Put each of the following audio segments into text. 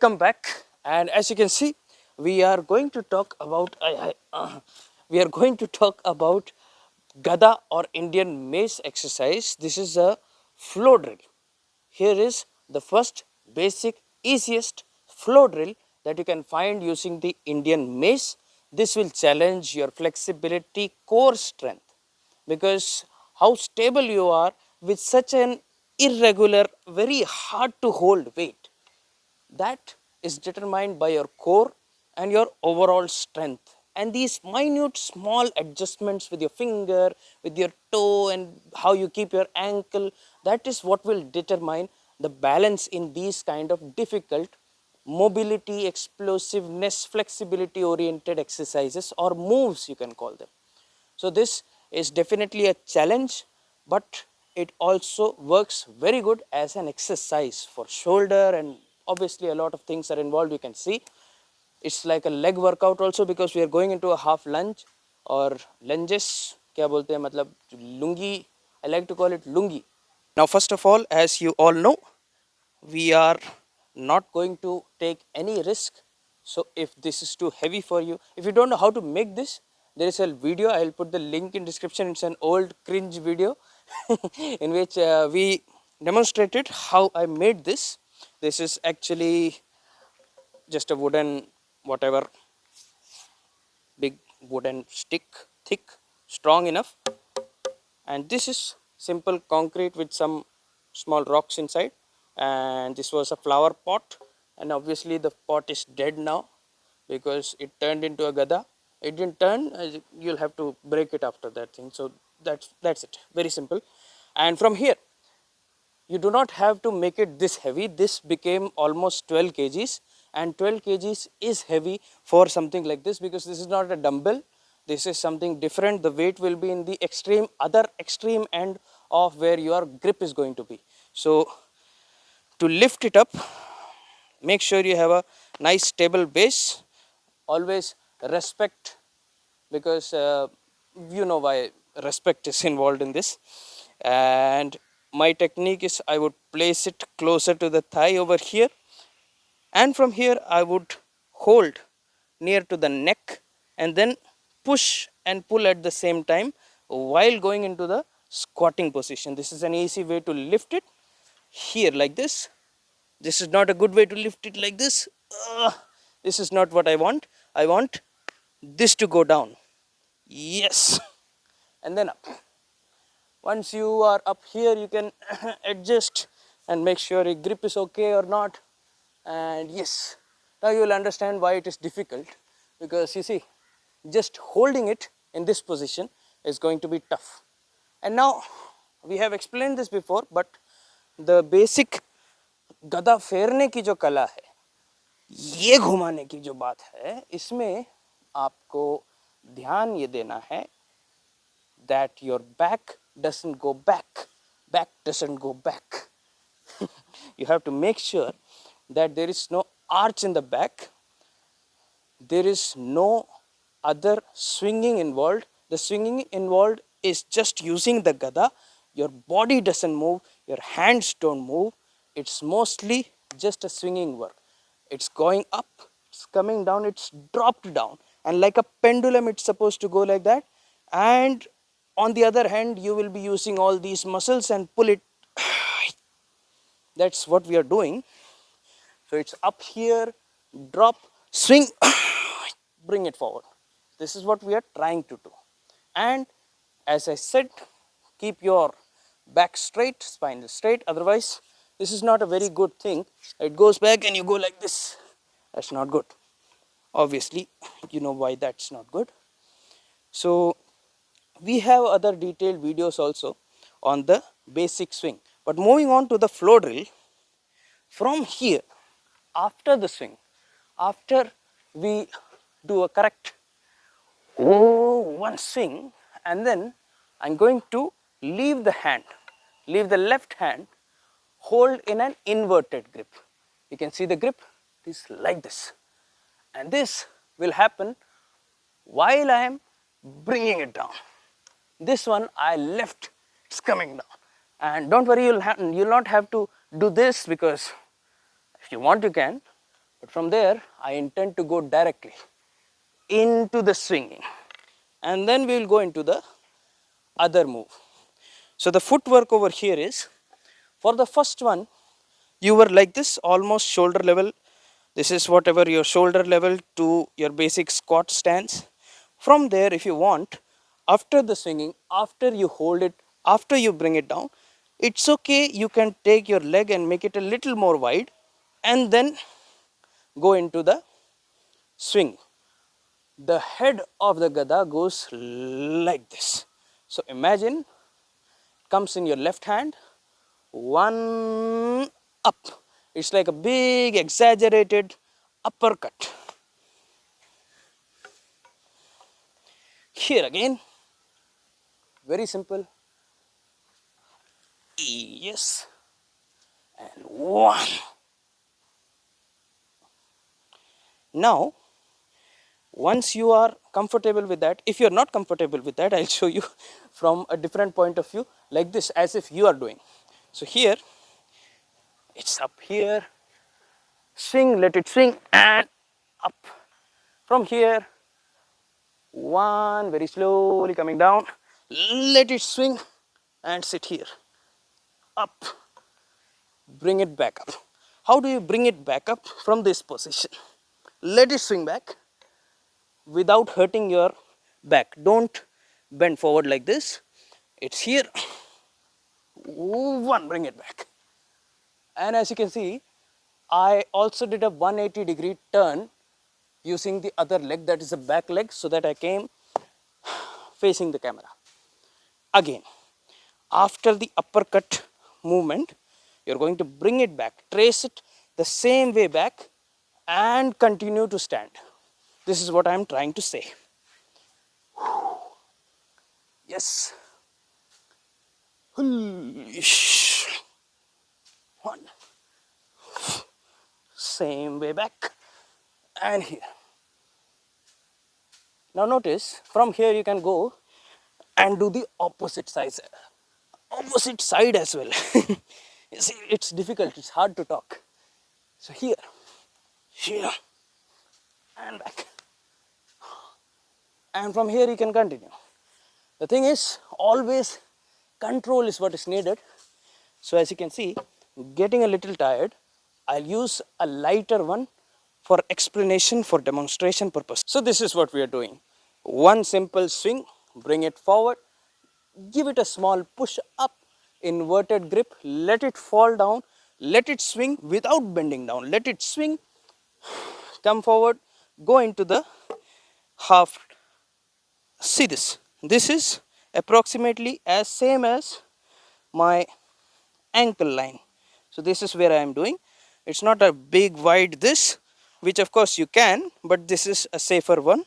Welcome back, and as you can see, we are going to talk about Gada or Indian mace exercise. This is a flow drill. Here is the first basic, easiest flow drill that you can find using the Indian mace. This will challenge your flexibility, core strength, because how stable you are with such an irregular, very hard to hold weight, that is determined by your core and your overall strength. And these minute small adjustments with your finger, with your toe, and how you keep your ankle, that is what will determine the balance in these kind of difficult mobility, explosiveness, flexibility oriented exercises or moves, you can call them. So this is definitely a challenge, but it also works very good as an exercise for shoulder, and obviously a lot of things are involved. You can see it's like a leg workout also, because we are going into a half lunge or lunges. क्या बोलते हैं मतलब lungi. I like to call it lungi. Now first of all, as you all know, we are not going to take any risk. So if this is too heavy for you, if you don't know how to make this, there is a video, I will put the link in description. It's an old cringe video in which we demonstrated how I made this. This is actually just a wooden whatever, big wooden stick, thick, strong enough, and this is simple concrete with some small rocks inside. And this was a flower pot, and obviously the pot is dead now because it turned into a gada. It didn't turn, you'll have to break it after that thing. So that's it, very simple. And from here, you do not have to make it this heavy. This became almost 12 kgs, and 12 kgs is heavy for something like this, because this is not a dumbbell. This is something different. The weight will be in the other extreme end of where your grip is going to be. So to lift it up, make sure you have a nice stable base. Always respect, because you know why respect is involved in this. And my technique is, I would place it closer to the thigh over here, and from here I would hold near to the neck and then push and pull at the same time while going into the squatting position. This is an easy way to lift it here, like this. This is not a good way to lift it like this. This is not what I want. I want this to go down. Yes. And then up. Once you are up here, you can adjust and make sure your grip is okay or not. And yes, now you will understand why it is difficult, because you see, just holding it in this position is going to be tough. And now we have explained this before, but the basic गदा फेरने की जो कला है, ये घुमाने की जो बात है, इसमें आपको ध्यान ये देना है that your back doesn't go back. Back doesn't go back. You have to make sure that there is no arch in the back. There is no other swinging involved. The swinging involved is just using the gada. Your body doesn't move, your hands don't move. It's mostly just a swinging work. It's going up, it's coming down, it's dropped down. And like a pendulum, it's supposed to go like that. And on the other hand, you will be using all these muscles and pull it. That's what we are doing. So it's up here, drop, swing, bring it forward. This is what we are trying to do. And as I said, keep your back straight, spine straight. Otherwise, this is not a very good thing. It goes back and you go like this. That's not good. Obviously, you know why that's not good. So we have other detailed videos also on the basic swing. But moving on to the flow drill, from here, after the swing, after we do a correct one swing, and then I'm going to leave the hand, leave the left hand, hold in an inverted grip. You can see the grip is like this, and this will happen while I am bringing it down. This one I left, it's coming down. And don't worry, you'll not have to do this, because if you want you can, But from there, I intend to go directly into the swinging, and then we will go into the other move. So the footwork over here is, for the first one, you were like this, almost shoulder level. This is whatever your shoulder level to your basic squat stance. From there, if you want, after the swinging, after you hold it, after you bring it down, it's okay, you can take your leg and make it a little more wide, and then go into the swing. The head of the gada goes like this. So imagine, comes in your left hand, one up. It's like a big exaggerated uppercut. Here again, very simple. Yes, and one. Now, once you are comfortable with that, if you are not comfortable with that, I'll show you from a different point of view, like this, as if you are doing. So here, it's up here, swing, let it swing, and up. From here, one, very slowly coming down, let it swing and sit here, up, bring it back up. How do you bring it back up? From this position, let it swing back without hurting your back. Don't bend forward like this. It's here, one, bring it back. And as you can see, I also did a 180-degree turn using the other leg, that is the back leg, so that I came facing the camera. Again, after the uppercut movement, you're going to bring it back, trace it the same way back, and continue to stand. This is what I'm trying to say. Yes. One. Same way back, and here. Now notice, from here you can go and do the opposite side as well. You see, it's difficult, it's hard to talk. So here, and back. And from here you can continue. The thing is, always control is what is needed. So as you can see, getting a little tired, I'll use a lighter one for explanation, for demonstration purpose. So this is what we are doing. One simple swing, bring it forward, give it a small push up, inverted grip, let it fall down, let it swing without bending down, let it swing, come forward, go into the half. See this, this is approximately as same as my ankle line. So this is where I am doing. It's not a big wide this, which of course you can, but this is a safer one,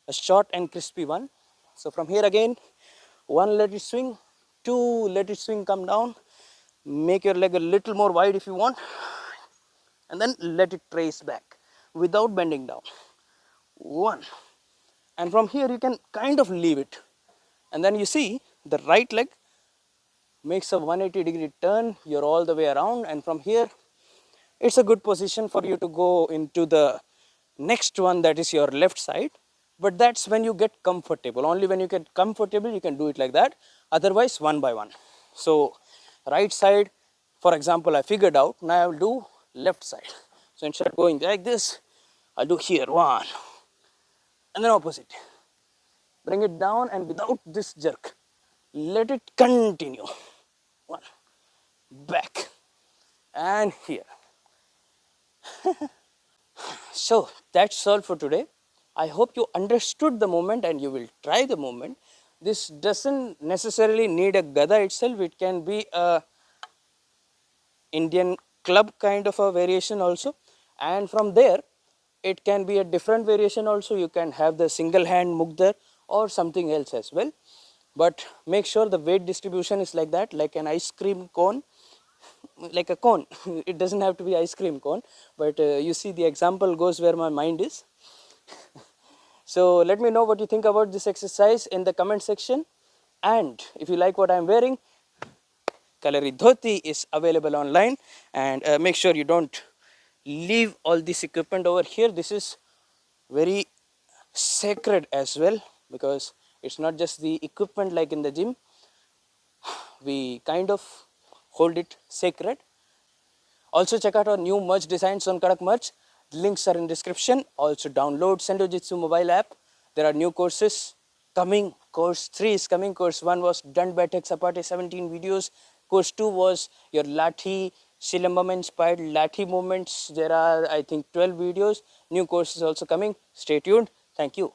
a short and crispy one. So from here again, one, let it swing, two, let it swing, come down, make your leg a little more wide if you want, and then let it trace back without bending down. One, and from here you can kind of leave it, and then you see the right leg makes a 180-degree turn, you're all the way around, and from here it's a good position for you to go into the next one, that is your left side. But that's when you get comfortable. Only when you get comfortable you can do it like that, otherwise one by one. So right side, for example, I figured out, now I will do left side. So instead of going like this, I'll do here, one, and then opposite, bring it down, and without this jerk, let it continue, one, back, and here. So that's all for today. I hope you understood the movement and you will try the movement. This doesn't necessarily need a gada itself, it can be a Indian club kind of a variation also, and from there it can be a different variation also. You can have the single hand mukdar or something else as well, but make sure the weight distribution is like that, like an ice cream cone, like a cone. It doesn't have to be ice cream cone, but you see the example goes where my mind is. So let me know what you think about this exercise in the comment section, and if you like what I am wearing, Kalari Dhoti is available online, and make sure you don't leave all this equipment over here. This is very sacred as well, because it's not just the equipment like in the gym. We kind of hold it sacred. Also check out our new merch designs on Kadak Merch. Links are in description. Also download Sendojitsu mobile app. There are new courses coming. Course 3 is coming. Course 1 was done by Tech Sapate, 17 videos. Course 2 was your Lathi Shilambam inspired Lathi movements. There are I think 12 videos. New course is also coming. Stay tuned. Thank you.